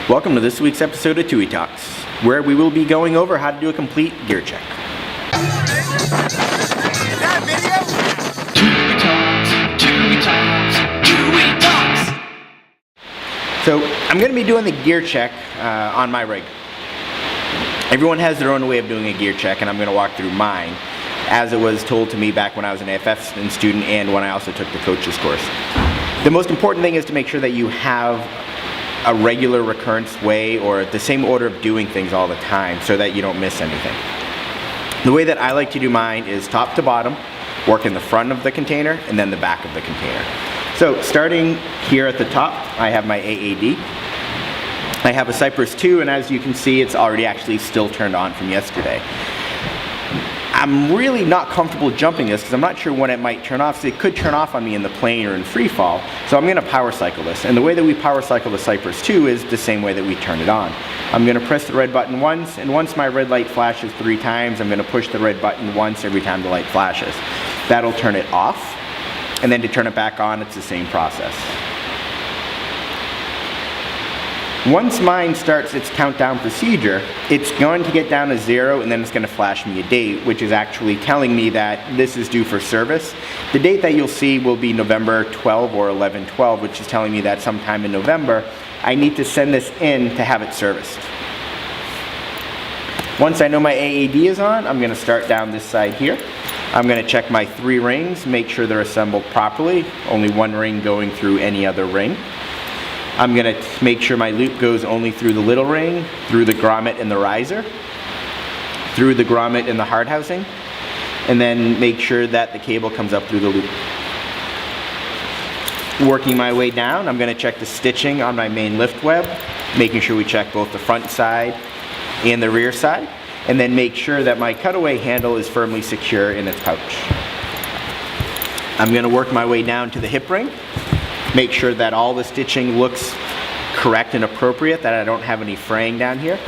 Welcome to this week's episode of Touhey Talks, where we will be going over how to do a complete gear check. So I'm going to be doing the gear check on my rig. Everyone has their own way of doing a gear check, and I'm going to walk through mine, as it was told to me back when I was an AFF student and when I also took the coach's course. The most important thing is to make sure that you have a regular recurrence way or the same order of doing things all the time so that you don't miss anything. The way that I like to do mine is top to bottom, work in the front of the container and then the back of the container. So starting here at the top, I have my AAD. I have a Cypress 2, and as you can see, it's already actually still turned on from yesterday. I'm really not comfortable jumping this because I'm not sure when it might turn off, so it could turn off on me in the plane or in free fall. So I'm going to power cycle this. And the way that we power cycle the Cypress 2 is the same way that we turn it on. I'm going to press the red button once, and once my red light flashes 3 times, I'm going to push the red button once every time the light flashes. That'll turn it off, and then to turn it back on, it's the same process. Once mine starts its countdown procedure, it's going to get down to 0 and then it's going to flash me a date, which is actually telling me that this is due for service. The date that you'll see will be November 12 or 11/12, which is telling me that sometime in November I need to send this in to have it serviced. Once I know my AAD is on, I'm going to start down this side here. I'm going to check my 3 rings, make sure they're assembled properly, only 1 ring going through any other ring. I'm going to make sure my loop goes only through the little ring, through the grommet and the riser, through the grommet and the hard housing, and then make sure that the cable comes up through the loop. Working my way down, I'm going to check the stitching on my main lift web, making sure we check both the front side and the rear side, and then make sure that my cutaway handle is firmly secure in its pouch. I'm going to work my way down to the hip ring. Make sure that all the stitching looks correct and appropriate, that I don't have any fraying down here.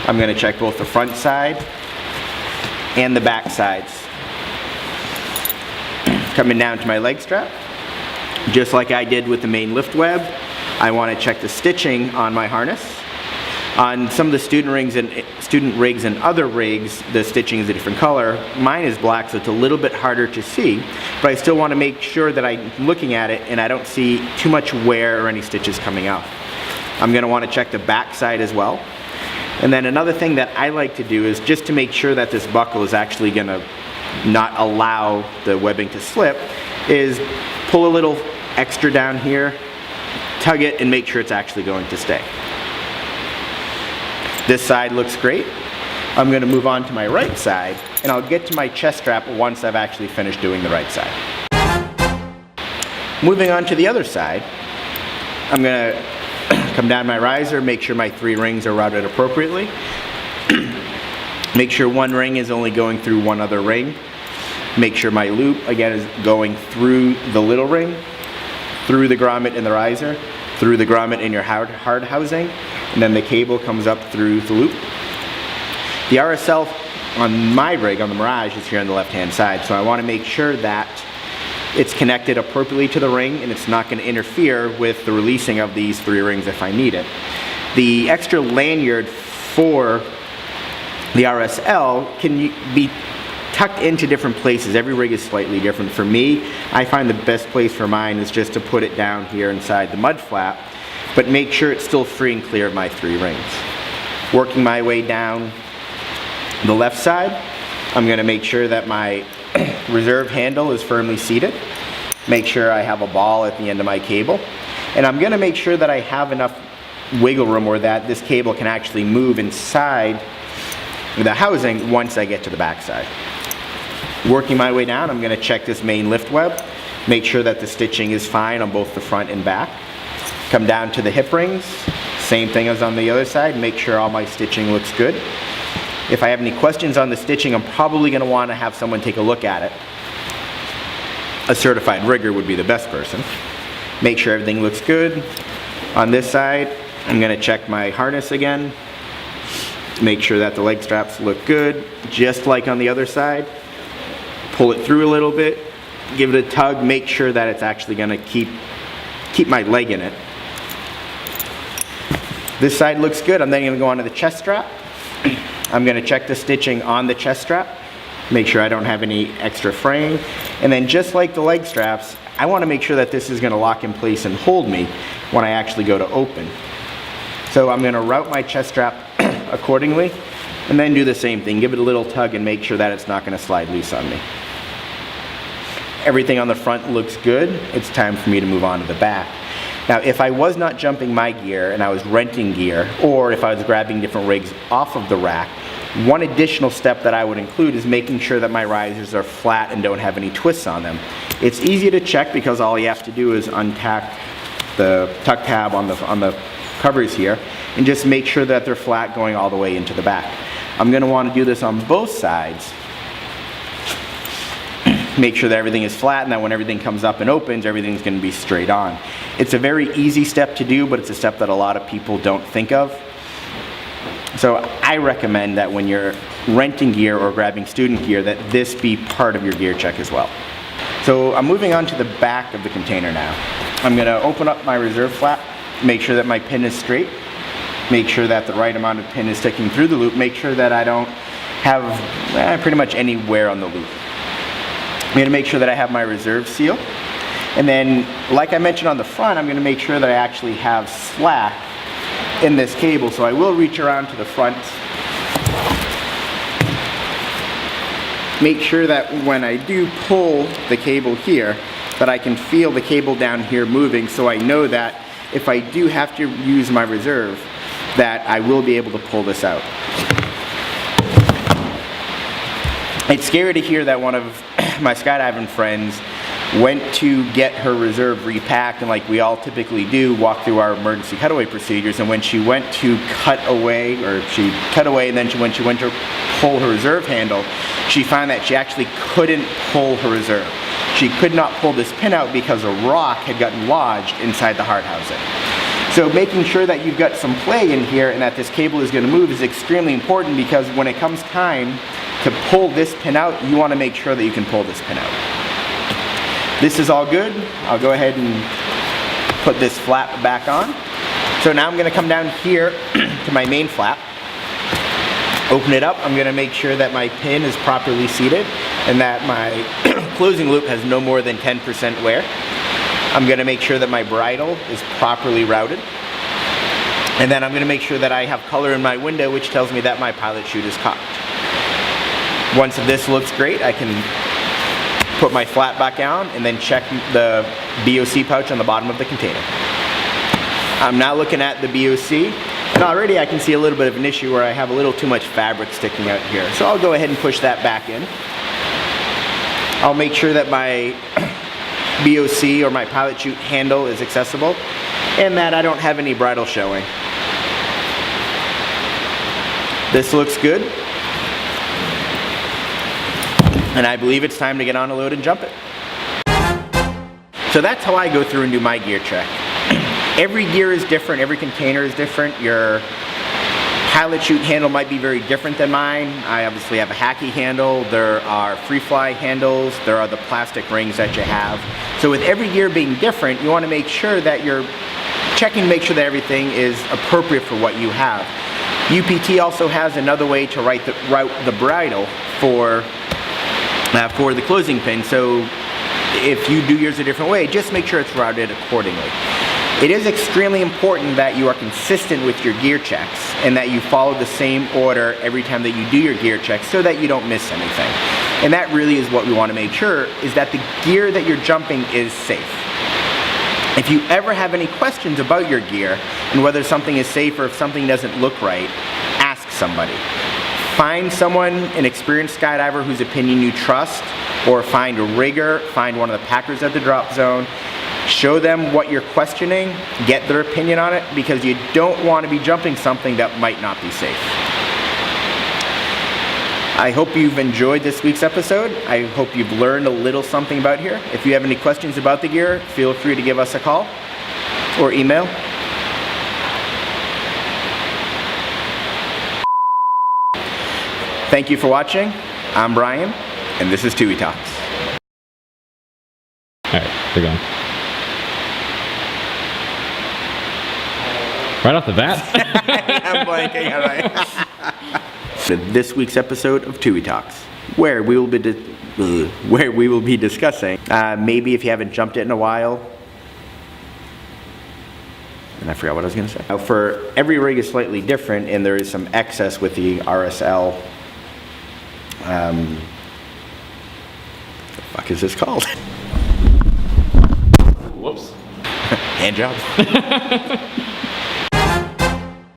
I'm going to check both the front side and the back sides. Coming down to my leg strap, just like I did with the main lift web, I want to check the stitching on my harness. On some of the student rigs and other rigs, the stitching is a different color. Mine is black, so it's a little bit harder to see, but I still want to make sure that I'm looking at it and I don't see too much wear or any stitches coming off. I'm going to want to check the back side as well. And then another thing that I like to do is just to make sure that this buckle is actually going to not allow the webbing to slip, is pull a little extra down here, tug it, and make sure it's actually going to stay. This side looks great. I'm going to move on to my right side, and I'll get to my chest strap once I've actually finished doing the right side. Moving on to the other side, I'm going to come down my riser, make sure my 3 rings are routed appropriately. Make sure 1 ring is only going through 1 other ring. Make sure my loop, again, is going through the little ring, through the grommet and the riser, through the grommet and your hard housing, and then the cable comes up through the loop. The RSL on my rig, on the Mirage, is here on the left-hand side, so I want to make sure that it's connected appropriately to the ring and it's not going to interfere with the releasing of these 3 rings if I need it. The extra lanyard for the RSL can be tucked into different places. Every rig is slightly different. For me, I find the best place for mine is just to put it down here inside the mud flap, but make sure it's still free and clear of my 3 rings. Working my way down the left side, I'm going to make sure that my reserve handle is firmly seated. Make sure I have a ball at the end of my cable. And I'm going to make sure that I have enough wiggle room or that this cable can actually move inside the housing once I get to the back side. Working my way down, I'm going to check this main lift web, make sure that the stitching is fine on both the front and back. Come down to the hip rings, same thing as on the other side, make sure all my stitching looks good. If I have any questions on the stitching, I'm probably going to want to have someone take a look at it. A certified rigger would be the best person. Make sure everything looks good. On this side, I'm going to check my harness again. Make sure that the leg straps look good, just like on the other side. Pull it through a little bit, give it a tug, make sure that it's actually going to keep my leg in it. This side looks good. I'm then going to go onto the chest strap. I'm going to check the stitching on the chest strap, make sure I don't have any extra fraying. And then just like the leg straps, I want to make sure that this is going to lock in place and hold me when I actually go to open. So I'm going to route my chest strap accordingly, and then do the same thing. Give it a little tug and make sure that it's not going to slide loose on me. Everything on the front looks good. It's time for me to move on to the back. Now, if I was not jumping my gear and I was renting gear, or if I was grabbing different rigs off of the rack, one additional step that I would include is making sure that my risers are flat and don't have any twists on them. It's easy to check because all you have to do is untack the tuck tab on the covers here and just make sure that they're flat going all the way into the back. I'm going to want to do this on both sides. Make sure that everything is flat and that when everything comes up and opens, everything's going to be straight on. It's a very easy step to do, but it's a step that a lot of people don't think of. So I recommend that when you're renting gear or grabbing student gear, that this be part of your gear check as well. So I'm moving on to the back of the container now. I'm going to open up my reserve flap, make sure that my pin is straight, make sure that the right amount of pin is sticking through the loop, make sure that I don't have pretty much any wear on the loop. I'm going to make sure that I have my reserve seal. And then, like I mentioned on the front, I'm going to make sure that I actually have slack in this cable. So I will reach around to the front. Make sure that when I do pull the cable here, that I can feel the cable down here moving, so I know that if I do have to use my reserve, that I will be able to pull this out. It's scary to hear that one of my skydiving friends went to get her reserve repacked, and like we all typically do, walk through our emergency cutaway procedures, and when she went to cut away, and then when she went to pull her reserve handle, she found that she actually couldn't pull her reserve. She could not pull this pin out because a rock had gotten lodged inside the hard housing. So making sure that you've got some play in here and that this cable is going to move is extremely important, because when it comes time to pull this pin out, you want to make sure that you can pull this pin out. This is all good. I'll go ahead and put this flap back on. So now I'm going to come down here to my main flap, open it up. I'm going to make sure that my pin is properly seated and that my closing loop has no more than 10% wear. I'm going to make sure that my bridle is properly routed. And then I'm going to make sure that I have color in my window, which tells me that my pilot chute is cocked. Once this looks great, I can put my flap back down and then check the BOC pouch on the bottom of the container. I'm now looking at the BOC, and already I can see a little bit of an issue where I have a little too much fabric sticking out here. So I'll go ahead and push that back in. I'll make sure that my BOC or my pilot chute handle is accessible and that I don't have any bridle showing. This looks good. And I believe it's time to get on a load and jump it. So that's how I go through and do my gear check. Every gear is different, every container is different. Your pilot chute handle might be very different than mine. I obviously have a hacky handle, there are free fly handles, there are the plastic rings that you have. So with every gear being different, you want to make sure that you're checking to make sure that everything is appropriate for what you have. UPT also has another way to route the bridle for the closing pin, so if you do yours a different way, just make sure it's routed accordingly. It is extremely important that you are consistent with your gear checks and that you follow the same order every time that you do your gear checks so that you don't miss anything. And that really is what we want to make sure, is that the gear that you're jumping is safe. If you ever have any questions about your gear and whether something is safe or if something doesn't look right, ask somebody. Find someone, an experienced skydiver whose opinion you trust, or find a rigger, find one of the packers at the drop zone, show them what you're questioning, get their opinion on it, because you don't want to be jumping something that might not be safe. I hope you've enjoyed this week's episode. I hope you've learned a little something about here. If you have any questions about the gear, feel free to give us a call or email. Thank you for watching. I'm Brian, and this is Touhey Talks. All right, we're going. Right off the bat? I'm blanking, all right. This week's episode of Touhey Talks, where we will be discussing, maybe if you haven't jumped it in a while, and I forgot what I was going to say. Now, for every rig is slightly different, and there is some excess with the RSL. What the fuck is this called? Whoops. Hand job.